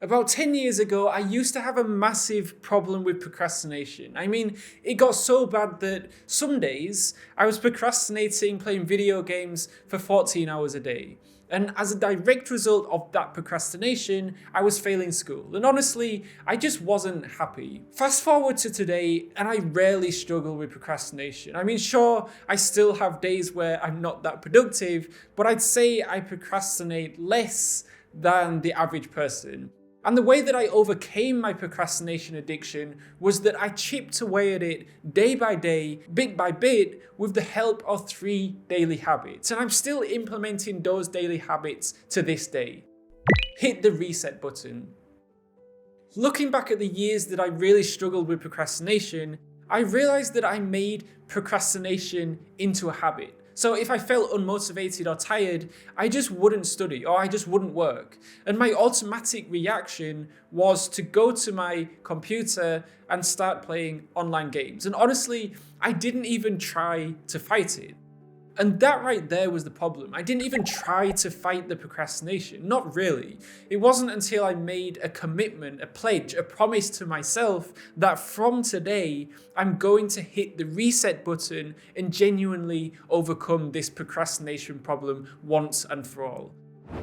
About 10 years ago, I used to have a massive problem with procrastination. I mean, it got so bad that some days I was procrastinating playing video games for 14 hours a day. And as a direct result of that procrastination, I was failing school. And honestly, I just wasn't happy. Fast forward to today, and I rarely struggle with procrastination. I mean, sure, I still have days where I'm not that productive, but I'd say I procrastinate less than the average person. And the way that I overcame my procrastination addiction was that I chipped away at it day by day, bit by bit, with the help of 3 daily habits. And I'm still implementing those daily habits to this day. Hit the reset button. Looking back at the years that I really struggled with procrastination, I realized that I made procrastination into a habit. So if I felt unmotivated or tired, I just wouldn't study or I just wouldn't work. And my automatic reaction was to go to my computer and start playing online games. And honestly, I didn't even try to fight it. And that right there was the problem. I didn't even try to fight the procrastination. Not really. It wasn't until I made a commitment, a pledge, a promise to myself that from today, I'm going to hit the reset button and genuinely overcome this procrastination problem once and for all.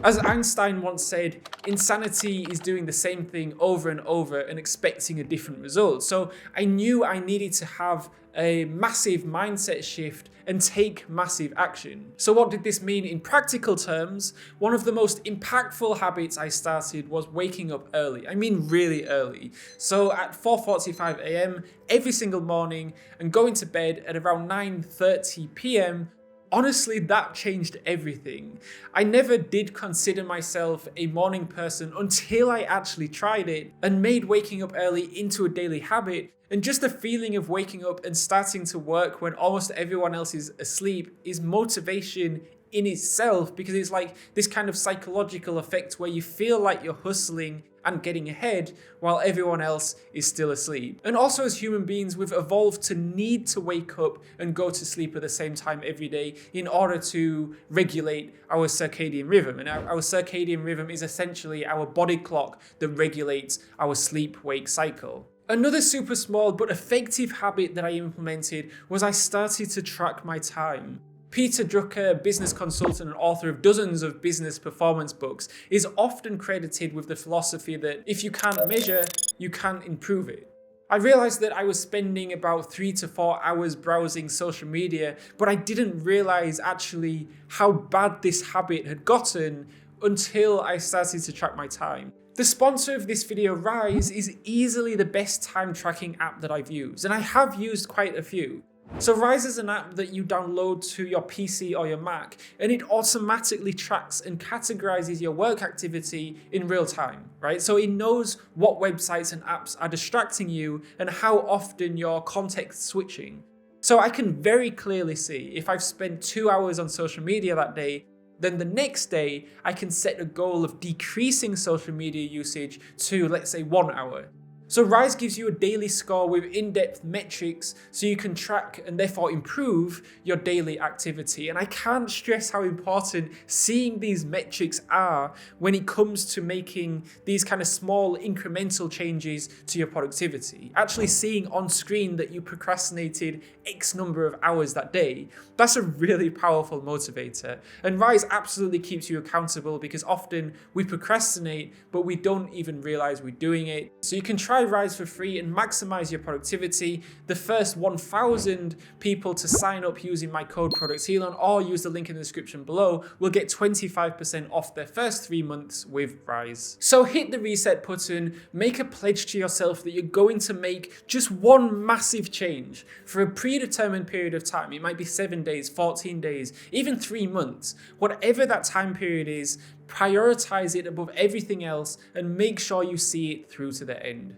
As Einstein once said, insanity is doing the same thing over and over and expecting a different result. So I knew I needed to have a massive mindset shift and take massive action. So what did this mean in practical terms? One of the most impactful habits I started was waking up early. I mean really early. So at 4:45 a.m. every single morning and going to bed at around 9:30 p.m. Honestly, that changed everything. I never did consider myself a morning person until I actually tried it and made waking up early into a daily habit. And just the feeling of waking up and starting to work when almost everyone else is asleep is motivation in itself, because it's like this kind of psychological effect where you feel like you're hustling and getting ahead while everyone else is still asleep. And also as human beings, we've evolved to need to wake up and go to sleep at the same time every day in order to regulate our circadian rhythm. And our circadian rhythm is essentially our body clock that regulates our sleep-wake cycle. Another super small but effective habit that I implemented was I started to track my time. Peter Drucker, business consultant and author of dozens of business performance books, is often credited with the philosophy that if you can't measure, you can't improve it. I realized that I was spending about 3 to 4 hours browsing social media, but I didn't realize actually how bad this habit had gotten until I started to track my time. The sponsor of this video, Rise, is easily the best time tracking app that I've used, and I have used quite a few. So Rise is an app that you download to your PC or your Mac, and it automatically tracks and categorizes your work activity in real time, right? So it knows what websites and apps are distracting you and how often you're context switching. So I can very clearly see if I've spent 2 hours on social media that day, then the next day I can set a goal of decreasing social media usage to, let's say, 1 hour. So Rise gives you a daily score with in-depth metrics so you can track and therefore improve your daily activity. And I can't stress how important seeing these metrics are when it comes to making these kind of small incremental changes to your productivity. Actually seeing on screen that you procrastinated X number of hours that day, that's a really powerful motivator. And Rise absolutely keeps you accountable because often we procrastinate, but we don't even realize we're doing it. So you can try Rise for free and maximize your productivity. The first 1,000 people to sign up using my code PRODUCTELON or use the link in the description below will get 25% off their first 3 months with Rise. So hit the reset button, make a pledge to yourself that you're going to make just one massive change for a predetermined period of time. It might be 7 days, 14 days, even 3 months. Whatever that time period is, prioritize it above everything else and make sure you see it through to the end.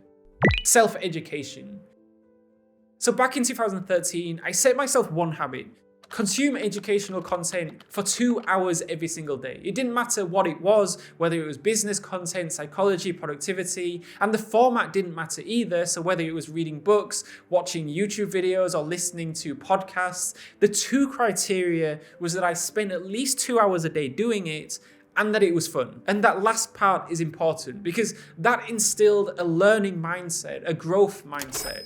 Self-education. So back in 2013, I set myself one habit: consume educational content for 2 hours every single day. It didn't matter what it was, whether it was business content, psychology, productivity, and the format didn't matter either. So whether it was reading books, watching YouTube videos, or listening to podcasts, the two criteria was that I spent at least 2 hours a day doing it and that it was fun. And that last part is important because that instilled a learning mindset, a growth mindset.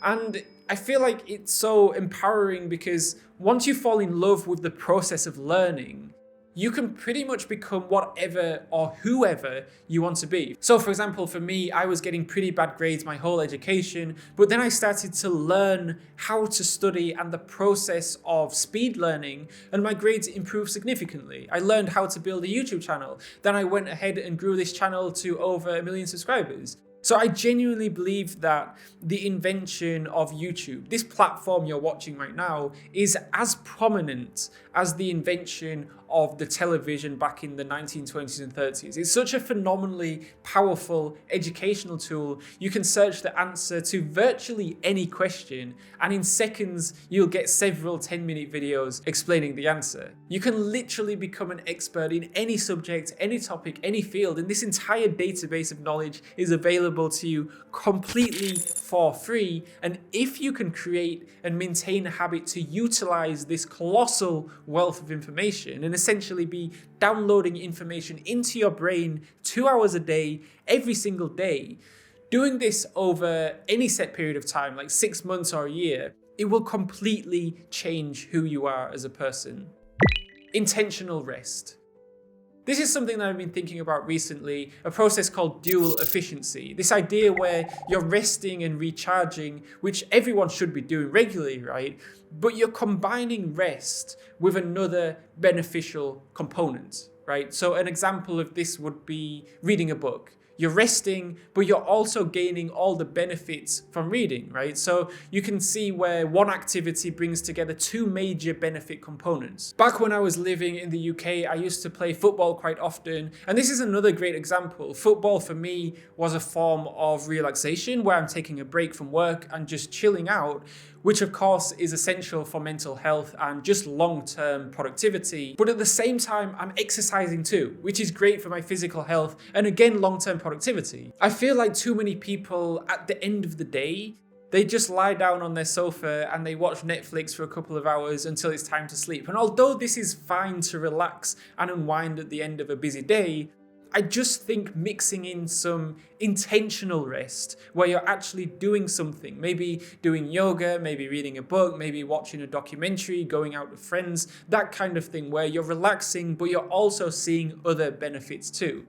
And I feel like it's so empowering because once you fall in love with the process of learning, you can pretty much become whatever or whoever you want to be. So for example, for me, I was getting pretty bad grades my whole education, but then I started to learn how to study and the process of speed learning, and my grades improved significantly. I learned how to build a YouTube channel. Then I went ahead and grew this channel to over 1 million subscribers. So I genuinely believe that the invention of YouTube, this platform you're watching right now, is as prominent as the invention of the television back in the 1920s and 30s. It's such a phenomenally powerful educational tool. You can search the answer to virtually any question, and in seconds, you'll get several 10-minute videos explaining the answer. You can literally become an expert in any subject, any topic, any field, and this entire database of knowledge is available to you completely for free. And if you can create and maintain a habit to utilize this colossal wealth of information and essentially be downloading information into your brain 2 hours a day, every single day, doing this over any set period of time, like 6 months or a year, it will completely change who you are as a person. Intentional rest. This is something that I've been thinking about recently, a process called dual efficiency. This idea where you're resting and recharging, which everyone should be doing regularly, right? But you're combining rest with another beneficial component, right? So an example of this would be reading a book. You're resting, but you're also gaining all the benefits from reading, right? So you can see where one activity brings together two major benefit components. Back when I was living in the UK, I used to play football quite often. And this is another great example. Football for me was a form of relaxation where I'm taking a break from work and just chilling out, which of course is essential for mental health and just long-term productivity. But at the same time, I'm exercising too, which is great for my physical health and again, long-term productivity. I feel like too many people at the end of the day, they just lie down on their sofa and they watch Netflix for a couple of hours until it's time to sleep. And although this is fine to relax and unwind at the end of a busy day, I just think mixing in some intentional rest where you're actually doing something, maybe doing yoga, maybe reading a book, maybe watching a documentary, going out with friends, that kind of thing where you're relaxing, but you're also seeing other benefits too.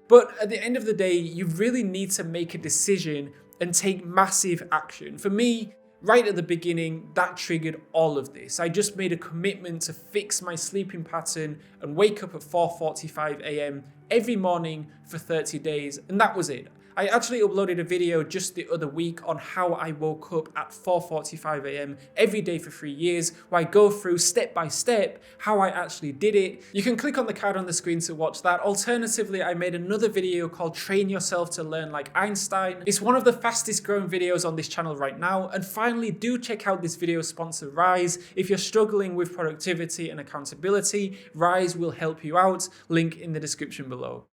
But at the end of the day, you really need to make a decision and take massive action. For me, right at the beginning, that triggered all of this. I just made a commitment to fix my sleeping pattern and wake up at 4:45 a.m. every morning for 30 days, and that was it. I actually uploaded a video just the other week on how I woke up at 4:45 a.m. every day for 3 years, where I go through step by step how I actually did it. You can click on the card on the screen to watch that. Alternatively, I made another video called Train Yourself to Learn Like Einstein. It's one of the fastest growing videos on this channel right now. And finally, do check out this video sponsor, Rise. If you're struggling with productivity and accountability, Rise will help you out. Link in the description below.